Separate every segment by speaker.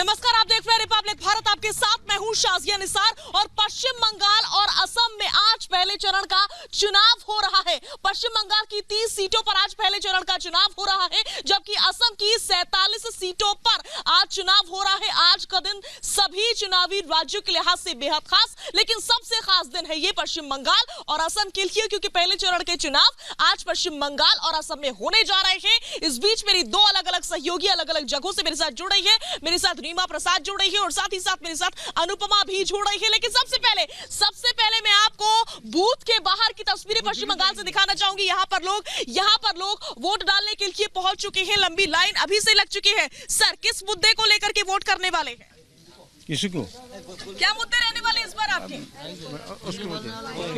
Speaker 1: नमस्कार, आप देख रहे हैं रिपब्लिक भारत, आपके साथ मैं हूं शाजिया निसार। और पश्चिम बंगाल और असम में आज पहले चरण का चुनाव हो रहा है। पश्चिम बंगाल की 30 सीटों पर आज पहले चरण का चुनाव हो रहा है, जबकि असम की 47 सीटों पर आज चुनाव हो रहा है। आज का दिन सभी चुनावी राज्यों के लिहाज से बेहद खास, लेकिन सबसे खास दिन है ये पश्चिम बंगाल और असम के लिए, क्योंकि पहले चरण के चुनाव आज पश्चिम बंगाल और असम में होने जा रहे हैं। इस बीच मेरी दो अलग अलग सहयोगी अलग अलग जगहों से मेरे साथ जुड़ रही है। मेरे साथ रीमा प्रसाद जुड़ रही है और साथ ही साथ मेरे साथ अनुपमा भी जुड़ रही है। लेकिन सबसे पहले मैं आपको बूथ के बाहर की तस्वीरें पश्चिम बंगाल से दिखाना चाहूंगी। यहाँ पर लोग वोट डालने के लिए पहुंच चुके हैं। लंबी लाइन अभी से लग चुकी है। सर, किस मुद्दे को लेकर के वोट करने वाले हैं?
Speaker 2: किसी को
Speaker 1: क्या मुद्दे रहने वाले इस बार आपके?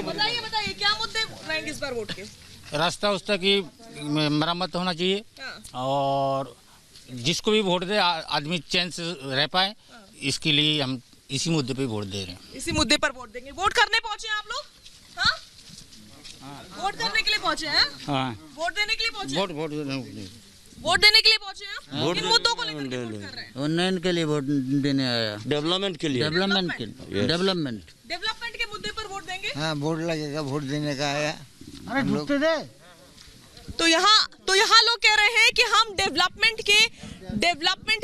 Speaker 1: बताइए क्या मुद्दे रहेंगे इस बार वोट के?
Speaker 2: रास्ता उस्ता की मरम्मत होना चाहिए और जिसको भी वोट दे आदमी चैन से रह पाए, इसके लिए हम इसी मुद्दे पे वोट दे रहे हैं।
Speaker 1: इसी मुद्दे पर वोट देंगे। वोट करने पहुंचे हैं आप लोग? हाँ? वोट करने के लिए पहुंचे हैं?
Speaker 2: हाँ,
Speaker 1: वोट देने के लिए पहुंचे?
Speaker 2: वोट
Speaker 1: देने के लिए पहुंचे हैं? किन मुद्दों को लेकर के वोट कर रहे हैं?
Speaker 3: उन्नयन के लिए वोट देने आया।
Speaker 4: डेवलपमेंट के लिए
Speaker 1: डेवलपमेंट के मुद्दे पर वोट देंगे।
Speaker 3: हाँ, वोट लगेगा, वोट देने का आया।
Speaker 2: अरे ढूंढते दे।
Speaker 1: तो यहाँ लोग कह रहे हैं कि हम डेवलपमेंट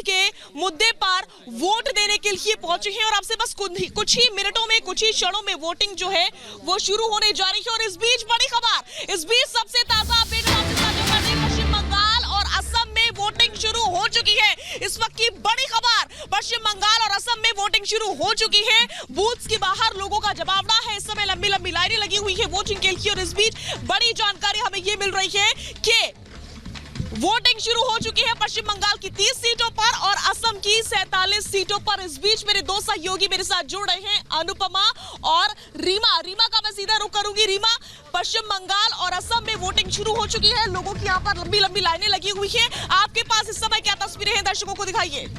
Speaker 1: के मुद्दे पर वोट देने के लिए पहुंचे हैं और आपसे बस कुछ ही मिनटों में, कुछ ही क्षणों में वोटिंग जो है वो शुरू होने जा रही है। और इस बीच बड़ी खबर, इस बीच सबसे ताजा अपडेट आपके साथ जो कर रहे हैं, पश्चिम बंगाल और असम में वोटिंग शुरू हो चुकी है। इस वक्त की बड़ी खबर, पश्चिम बंगाल और असम में वोटिंग शुरू हो चुकी है। बूथ के बाहर लोगों का जमावड़ा है। इस समय लंबी लाइनें लगी हुई है वोटिंग के लिए। और इस बीच बड़ी जानकारी हमें ये मिल रही है कि वोटिंग शुरू हो चुकी है पश्चिम बंगाल की 30 सीटों पर और असम की 47 सीटों पर। इस बीच मेरे दो सहयोगी मेरे साथ जुड़ रहे हैं, अनुपमा और रीमा का मैं सीधा रुख करूंगी। रीमा, पश्चिम बंगाल और असम में वोटिंग शुरू हो चुकी है। लोगों की यहाँ पर लंबी लाइनें लगी हुई है। आपके पास इस समय क्या तस्वीरें हैं, दर्शकों को दिखाइए।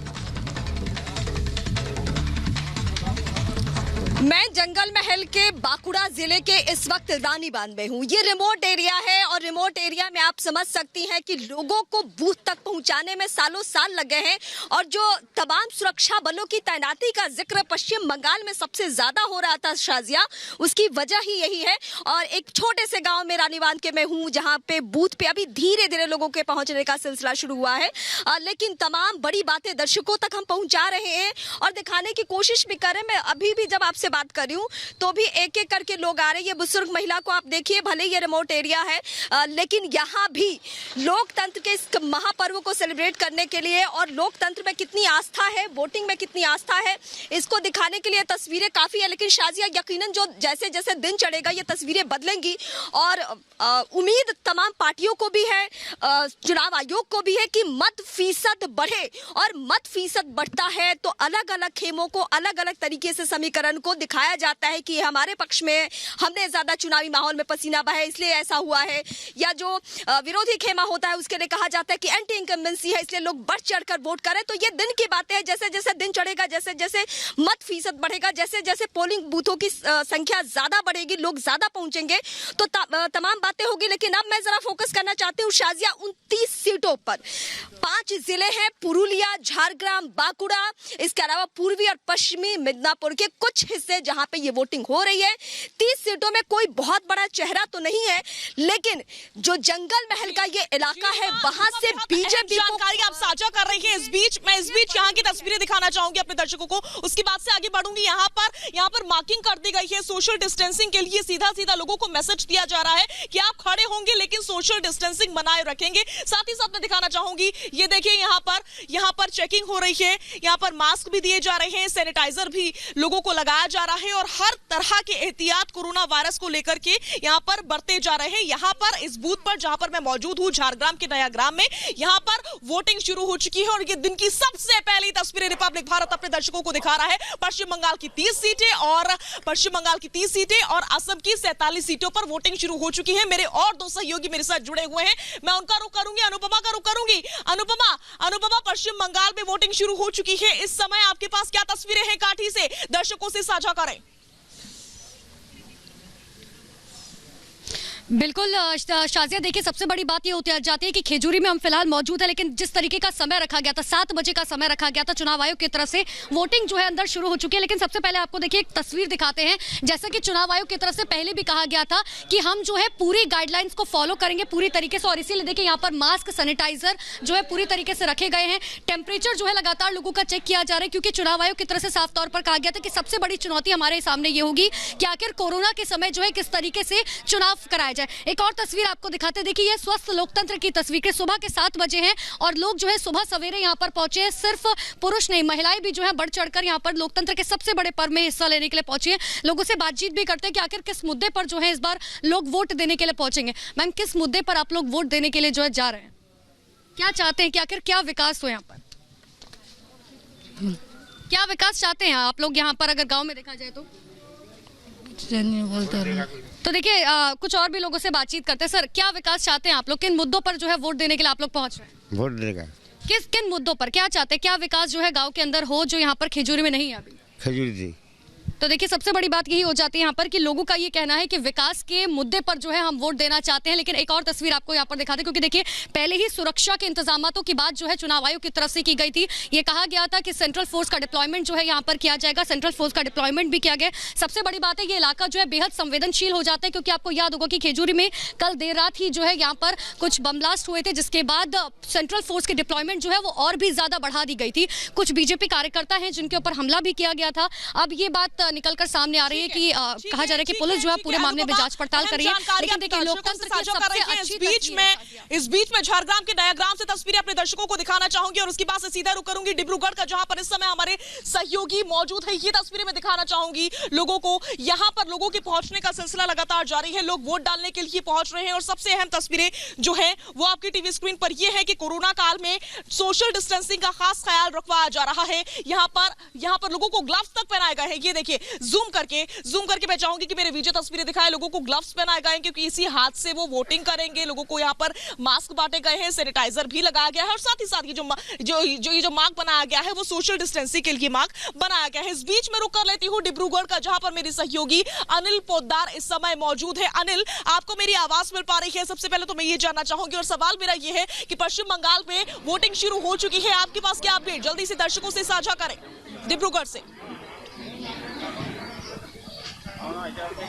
Speaker 1: मैं जंगल महल के बांकुड़ा जिले के इस वक्त रानीबांध में हूँ। ये रिमोट एरिया है और रिमोट एरिया में आप समझ सकती हैं कि लोगों को बूथ तक पहुँचाने में सालों साल लग गए हैं। और जो तमाम सुरक्षा बलों की तैनाती का जिक्र पश्चिम बंगाल में सबसे ज्यादा हो रहा था शाजिया, उसकी वजह ही यही है। और एक छोटे से गाँव में रानीबांध के मैं हूँ, जहाँ पे बूथ पे अभी धीरे धीरे लोगों के पहुँचने का सिलसिला शुरू हुआ है। लेकिन तमाम बड़ी बातें दर्शकों तक हम पहुँचा रहे हैं और दिखाने की कोशिश भी कर रहे हैं। मैं अभी भी जब आपसे बात कर रही हूं तो भी एक एक करके लोग आ रहे हैं। ये बुजुर्ग महिला को आप देखिए, भले ये रिमोट एरिया है लेकिन यहाँ भी लोकतंत्र के इस महापर्व को सेलिब्रेट करने के लिए और लोकतंत्र में कितनी आस्था है, वोटिंग में कितनी आस्था है, इसको दिखाने के लिए तस्वीरें काफी है। लेकिन शाजिया, यकीनन जो जैसे जैसे दिन चढ़ेगा ये तस्वीरें बदलेंगी और उम्मीद तमाम पार्टियों को भी है, चुनाव आयोग को भी है कि मत फीसद बढ़े। और मत फीसद बढ़ता है तो अलग अलग खेमों को अलग अलग तरीके से समीकरण को दिखाया जाता है कि हमारे पक्ष में, हमने ज्यादा चुनावी माहौल में पसीना बहा है इसलिए ऐसा हुआ है, या जो विरोधी खेमा होता है उसके लिए कहा जाता है कि एंटी इनकम्बेंसी है इसलिए लोग बढ़ चढ़कर वोट करें। तो ये दिन की बातें हैं। जैसे जैसे दिन चढ़ेगा, जैसे जैसे मत फीसद बढ़ेगा, जैसे जैसे पोलिंग बूथों की संख्या ज्यादा बढ़ेगी, लोग ज्यादा पहुंचेंगे तो तमाम बातें होगी। लेकिन अब मैं जरा फोकस करना चाहती हूँ शाजिया, 29 सीटों पर 5 जिले हैं, पुरुलिया, झारग्राम, बांकुड़ा, इसके अलावा पूर्वी और पश्चिमी मिदनापुर के कुछ हिस्से जहां पे ये वोटिंग हो रही है। 30 सीटों में कोई बहुत बड़ा चेहरा तो नहीं है, लेकिन जो जंगल महल का ये इलाका है वहां से बीजेपी जानकारी आप साझा कर रही है। इस बीच यहाँ की तस्वीरें दिखाना चाहूंगी अपने दर्शकों को, उसके बाद से आगे बढ़ूंगी। यहाँ पर मार्किंग कर दी गई है सोशल डिस्टेंसिंग के लिए। सीधा लोगों को मैसेज दिया जा रहा है कि आप खड़े होंगे लेकिन सोशल डिस्टेंसिंग बनाए रखेंगे। साथ ही साथ मैं दिखाना चाहूंगी, ये देखिए यहाँ पर चेकिंग हो रही है, यहाँ पर मास्क भी दिए जा रहे हैं, सैनिटाइजर भी लोगों को लगाया जा रहा है और हर तरह के एहतियात कोरोना वायरस को लेकर के यहाँ पर बरते जा रहे हैं। यहाँ पर इस बूथ पर जहाँ पर मैं मौजूद हूँ, झारग्राम के नया ग्राम में, यहाँ पर वोटिंग शुरू हो चुकी है। और ये दिन की सबसे पहली तस्वीरें रिपब्लिक भारत अपने दर्शकों को दिखा रहा है। पश्चिम बंगाल की 30 सीटें और असम की 47 सीटों पर वोटिंग शुरू हो चुकी है। मेरे और दो सहयोगी मेरे साथ जुड़े हुए हैं, मैं उनका रुख करूंगी, अनुपमा का रुख करूंगी। अनुपमा, पश्चिम बंगाल में वोटिंग शुरू हो चुकी है। इस समय आपके पास क्या तस्वीरें हैं काठी से, दर्शकों से साझा करें।
Speaker 4: बिल्कुल शाजिया, देखिए सबसे बड़ी बात ये होती जाती है कि खेजूरी में हम फिलहाल मौजूद है, लेकिन जिस तरीके का समय रखा गया था, 7 बजे का समय रखा गया था, चुनाव आयोग की तरफ से वोटिंग जो है अंदर शुरू हो चुकी है। लेकिन सबसे पहले आपको देखिए एक तस्वीर दिखाते हैं। जैसा कि चुनाव आयोग की तरफ से पहले भी कहा गया था कि हम जो है पूरी गाइडलाइंस को फॉलो करेंगे पूरी तरीके से, और इसीलिए देखिए यहाँ पर मास्क, सैनिटाइजर जो है पूरी तरीके से रखे गए हैं। टेम्परेचर जो है लगातार लोगों का चेक किया जा रहा है, क्योंकि चुनाव आयोग की तरफ से साफ तौर पर कहा गया था कि सबसे बड़ी चुनौती हमारे सामने ये होगी कि आखिर कोरोना के समय जो है किस तरीके से चुनाव कराया जाए। एक और तस्वीर आपको दिखाते, देखिए ये स्वस्थ लोकतंत्र की तस्वीर के सुबह के 7 बजे हैं और लोग जो है सुबह सवेरे यहाँ पर पहुंचे हैं। सिर्फ पुरुष नहीं, महिलाएं भी जो है बढ़ चढ़कर यहाँ पर लोकतंत्र के सबसे बड़े पर्व में हिस्सा लेने के लिए पहुंची हैं। लोगों से बातचीत भी करते हैं कि आखिर किस मुद्दे पर जो है इस बार लोग वोट देने के लिए पहुंचेंगे। मैम, किस मुद्दे पर आप लोग वोट देने के लिए जो है जा रहे हैं? क्या चाहते हैं कि आखिर क्या विकास हो यहाँ पर? क्या विकास चाहते हैं आप लोग यहाँ पर, अगर गाँव में देखा जाए तो? तो देखिए कुछ और भी लोगों से बातचीत करते हैं। सर, क्या विकास चाहते हैं आप लोग? किन मुद्दों पर जो है वोट देने के लिए आप लोग पहुंच रहे हैं?
Speaker 3: वोट देगा।
Speaker 4: किन मुद्दों पर क्या चाहते हैं? क्या विकास जो है गांव के अंदर हो जो यहाँ पर खेजूरी में नहीं है अभी?
Speaker 3: खजूरी थी।
Speaker 4: तो देखिए सबसे बड़ी बात यही हो जाती है यहाँ पर कि लोगों का ये कहना है कि विकास के मुद्दे पर जो है हम वोट देना चाहते हैं। लेकिन एक और तस्वीर आपको यहाँ पर दिखा दें, क्योंकि देखिए पहले ही सुरक्षा के इंतजामातों की बात जो है चुनाव आयोग की तरफ से की गई थी। ये कहा गया था कि सेंट्रल फोर्स का डिप्लॉयमेंट जो है यहाँ पर किया जाएगा। सेंट्रल फोर्स का डिप्लॉयमेंट भी किया गया। सबसे बड़ी बात है ये इलाका जो है बेहद संवेदनशील हो जाता है, क्योंकि आपको याद होगा कि खेजूरी में कल देर रात ही जो है यहाँ पर कुछ बम ब्लास्ट हुए थे, जिसके बाद सेंट्रल फोर्स की डिप्लॉयमेंट जो है वो और भी ज्यादा बढ़ा दी गई थी। कुछ बीजेपी कार्यकर्ता हैं जिनके ऊपर हमला भी किया गया था। अब ये बात निकलकर सामने आ रही है कि कहा जा रहा है कि पुलिस जो है पूरे मामले में जांच पड़ताल कर रही है। लेकिन देखिए लोकतंत्र की सबसे अच्छी
Speaker 5: इस बीच में झारग्राम के नयाग्राम से तस्वीरें अपने दर्शकों को दिखाना चाहूंगी और उसके बाद से सीधा रुक करूंगी डिब्रूगढ़ का, जहां पर इस समय हमारे सहयोगी मौजूद है। ये तस्वीरें मैं दिखाना चाहूंगी लोगों को। यहां पर लोगों के पहुंचने का सिलसिला लगातार जारी है। लोग वोट डालने के लिए पहुंच रहे हैं और सबसे अहम तस्वीरें जो है वो आपकी टीवी स्क्रीन पर ये है कि कोरोना काल में सोशल डिस्टेंसिंग का खास ख्याल रखवाया जा रहा है। यहां पर लोगों को ग्लव्स तक पहनाए गए हैं। ये देखिए जूम करके मैं चाहूंगी कि मेरे वीडियो तस्वीरें दिखाएं। लोगों को ग्लव्स पहनाए गए हैं क्योंकि इसी हाथ से वो वोटिंग करेंगे। लोगों को यहाँ पर मास्क बांटे गए हैं, सैनिटाइजर भी लगाया गया है और साथ ही साथ ये जो मार्क बनाया गया है वो सोशल डिस्टेंसिंग के लिए मार्क बनाया गया है। इस बीच में रुक कर लेती हूँ डिब्रूगढ़ का, जहां पर मेरी सहयोगी अनिल पोद्दार इस समय मौजूद है। अनिल, आपको मेरी आवाज मिल पा रही है? सबसे पहले तो मैं ये जानना चाहूंगी और सवाल मेरा ये है कि पश्चिम बंगाल में वोटिंग शुरू हो चुकी है, आपके पास क्या अपडेट? जल्दी से दर्शकों से साझा करें डिब्रूगढ़ से।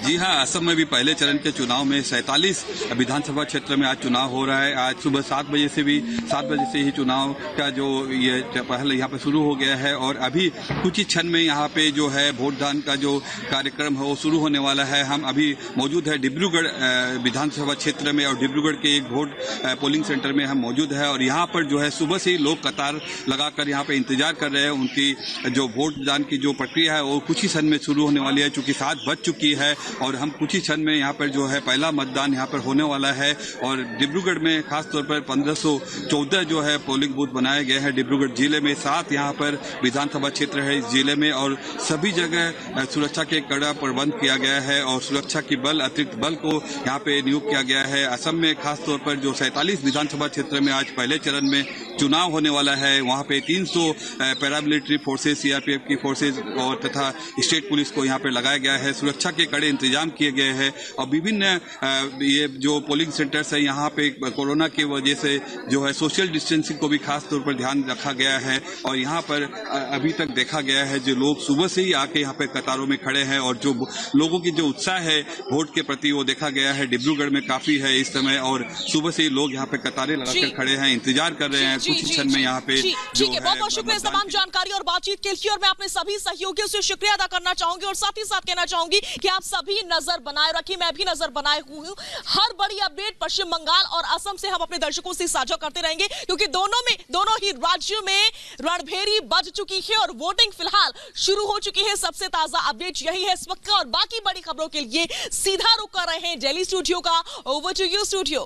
Speaker 6: जी हाँ, असम में भी पहले चरण के चुनाव में 47 विधानसभा क्षेत्र में आज चुनाव हो रहा है। आज सुबह 7 बजे से ही चुनाव का जो ये पहले यहाँ पे शुरू हो गया है और अभी कुछ ही क्षण में यहाँ पे जो है वोटदान का जो कार्यक्रम है वो शुरू होने वाला है। हम अभी मौजूद है डिब्रूगढ़ विधानसभा क्षेत्र में और डिब्रूगढ़ के एक वोट पोलिंग सेंटर में हम मौजूद है और यहाँ पर जो है सुबह से ही लोग कतार लगाकर यहाँ पे इंतजार कर रहे हैं। उनकी जो वोटदान की जो प्रक्रिया है वो कुछ ही क्षण में शुरू होने वाली है, चूंकि 7 बज चुकी है और हम कुछ ही क्षण में यहाँ पर जो है पहला मतदान यहाँ पर होने वाला है। और डिब्रूगढ़ में खासतौर पर 1514 जो है पोलिंग बूथ बनाए गए हैं डिब्रूगढ़ जिले में। 7 यहाँ पर विधानसभा क्षेत्र है इस जिले में और सभी जगह सुरक्षा के कड़ा प्रबंध किया गया है और सुरक्षा की अतिरिक्त बल को यहाँ पे नियुक्त किया गया है। असम में खासतौर पर जो 47 विधानसभा क्षेत्र में आज पहले चरण में चुनाव होने वाला है, वहाँ पे 300 पैरामिलिट्री फोर्सेज, सीआरपीएफ की फोर्सेज और तथा स्टेट पुलिस को यहाँ पे लगाया गया है। सुरक्षा के कड़े इंतजाम किए गए हैं और विभिन्न ये जो पोलिंग सेंटर्स है यहाँ पे कोरोना की वजह से जो है सोशल डिस्टेंसिंग को भी खास तौर पर ध्यान रखा गया है और यहाँ पर अभी तक देखा गया है जो लोग सुबह से ही आके यहाँ पे कतारों में खड़े हैं और जो लोगों की जो उत्साह है वोट के प्रति वो देखा गया है डिब्रूगढ़ में काफी है इस समय और सुबह से ही लोग यहाँ पे कतारें लगाकर खड़े हैं, इंतजार कर रहे हैं। कुछ ही क्षण में यहाँ पे
Speaker 5: ठीक है, बहुत बहुत शुक्रिया इस तमाम जानकारी और बातचीत के लिए और मैं अपने सभी सहयोगियों से शुक्रिया अदा करना चाहूंगी और साथ ही साथ कहना चाहूंगी कि आप सभी नजर बनाए रखिए, मैं भी नजर बनाए हुई हूँ। हर बड़ी अपडेट पश्चिम बंगाल और असम से हम अपने दर्शकों से साझा करते रहेंगे क्योंकि दोनों ही राज्यों में रणभेरी बज चुकी है और वोटिंग फिलहाल शुरू हो चुकी है। सबसे ताजा अपडेट यही है इस वक्त और बाकी बड़ी खबरों के लिए सीधा रुक कर रहे हैं दिल्ली स्टूडियो का। Over to you studio.